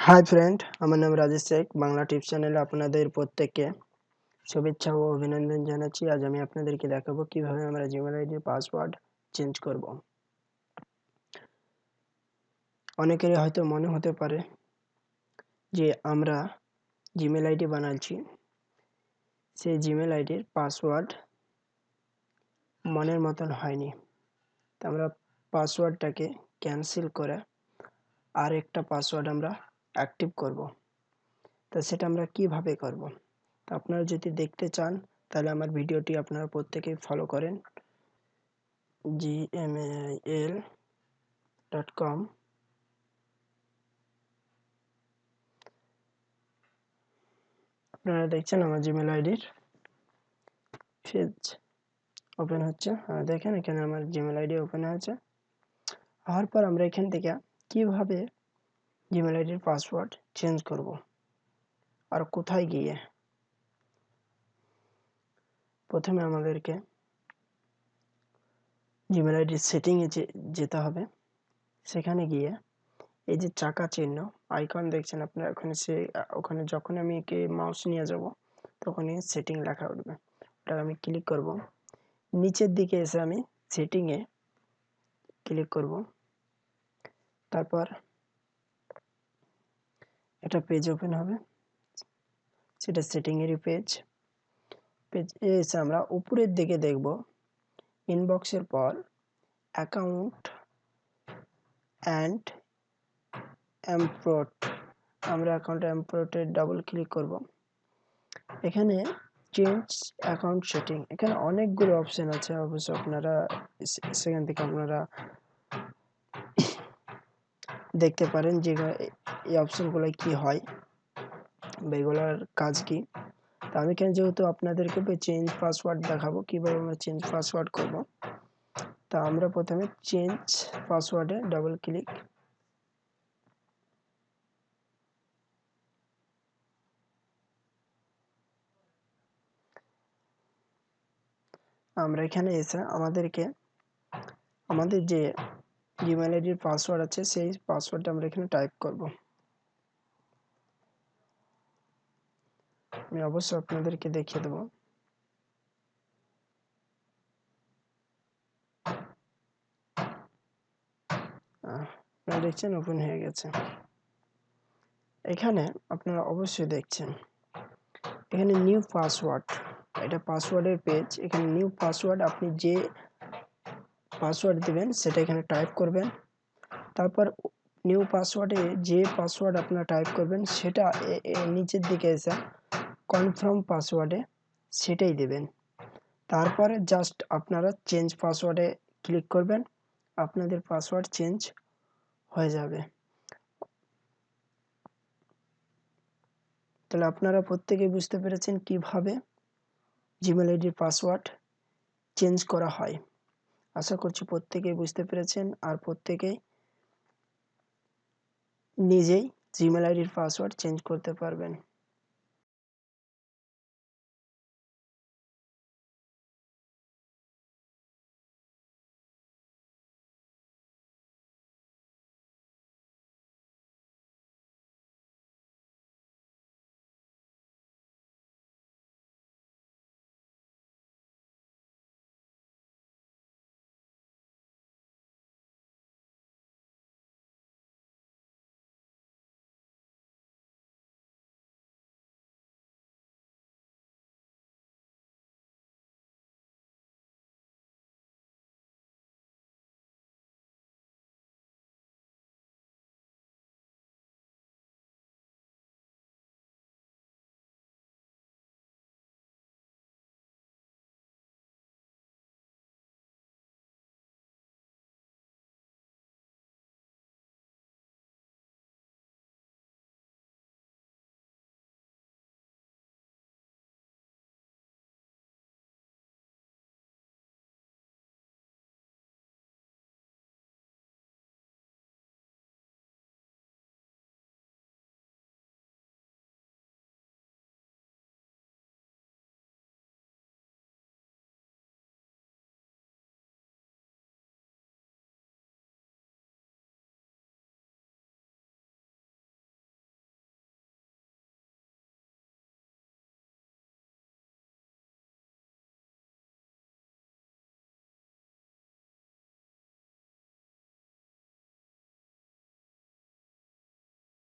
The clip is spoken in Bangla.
হাই ফ্রেন্ড, আমার নাম রাজেশ শেখ। বাংলা টিপস চ্যানেলে আপনাদের প্রত্যেককে শুভেচ্ছা ও অভিনন্দন জানাচ্ছি। আজ আমি আপনাদেরকে দেখাবো কিভাবে আমরা জিমেল আইডির পাসওয়ার্ড চেঞ্জ করব। অনেকেরই হয়তো মনে হতে পারে যে আমরা জিমেল আইডি বানাচ্ছি, সেই জিমেল আইডির পাসওয়ার্ড মনের মতন হয়নি। তো আমরা পাসওয়ার্ডটাকে ক্যান্সেল করে আর একটা পাসওয়ার্ড আমরা অ্যাক্টিভ করব। তো সেটা আমরা কিভাবে করব? তো আপনারা যদি দেখতে চান তাহলে আমার ভিডিওটি আপনারা প্রত্যেকেই ফলো করেন। gmail.com আপনারা দেখছেন আমার জিমেল আইডির পেজ ওপেন হচ্ছে। দেখেন এখানে আমার জিমেল আইডি ওপেন হয়েছে। হওয়ার পর আমরা এখান থেকে কিভাবে জিমেল আইডির পাসওয়ার্ড চেঞ্জ করব আর কোথায় গিয়ে, প্রথমে আমাদেরকে জিমেল আইডির সেটিংয়ে যেতে হবে। সেখানে গিয়ে এই যে চাকা চিহ্ন আইকন দেখছেন আপনারা, ওখানে যখন আমি একে মাউস নিয়ে যাব তখনই সেটিং লেখা উঠবে। ওটা আমি ক্লিক করব। নিচের দিকে এসে আমি সেটিংয়ে ক্লিক করব। তারপর একটা পেজ ওপেন হবে, সেটা সেটিংয়েরই পেজ এসে আমরা উপরের দিকে দেখব ইনবক্সের পর অ্যাকাউন্ট অ্যান্ড এমপ্রট। আমরা অ্যাকাউন্ট এমপ্রটে ডাবল ক্লিক করব। এখানে চেঞ্জ অ্যাকাউন্ট সেটিং, এখানে অনেকগুলো অপশন আছে। অবশ্য আপনারা সেখান থেকে আপনারা দেখতে পারেন যে এই অপশনগুলো কি হয় বা এগুলোর কাজ কি। তো আমি এখানে যেহেতু আপনাদেরকে চেঞ্জ পাসওয়ার্ড দেখাবো কিভাবে আমরা চেঞ্জ পাসওয়ার্ড করব, তা আমরা প্রথমে চেঞ্জ পাসওয়ার্ডে ডাবল ক্লিক। আমরা এখানে এসে আমাদের যে জিমেল আইডির পাসওয়ার্ড আছে সেই পাসওয়ার্ডটা আমরা এখানে টাইপ করব। আমি অবশ্যই আপনাদেরকে দেখিয়ে দেবো। আপনারা দেখছেন ওপেন হয়ে গেছে। এখানে আপনারা অবশ্যই দেখছেন এখানে নিউ পাসওয়ার্ড, এটা পাসওয়ার্ডের পেজ। এখানে নিউ পাসওয়ার্ড, আপনি যে পাসওয়ার্ড দিবেন সেটা এখানে টাইপ করবেন। তারপর নিউ পাসওয়ার্ডে যে পাসওয়ার্ড আপনারা টাইপ করবেন সেটা নিচের দিকে এসে কনফার্ম পাসওয়ার্ডে সেটাই দেবেন। তারপরে জাস্ট আপনারা চেঞ্জ পাসওয়ার্ডে ক্লিক করবেন, আপনাদের পাসওয়ার্ড চেঞ্জ হয়ে যাবে। তাহলে আপনারা প্রত্যেকেই বুঝতে পেরেছেন কিভাবে জিমেল আইডির পাসওয়ার্ড চেঞ্জ করা হয়। আশা করছি প্রত্যেকেই বুঝতে পেরেছেন আর প্রত্যেকেই নিজেই জিমেল আইডির পাসওয়ার্ড চেঞ্জ করতে পারবেন।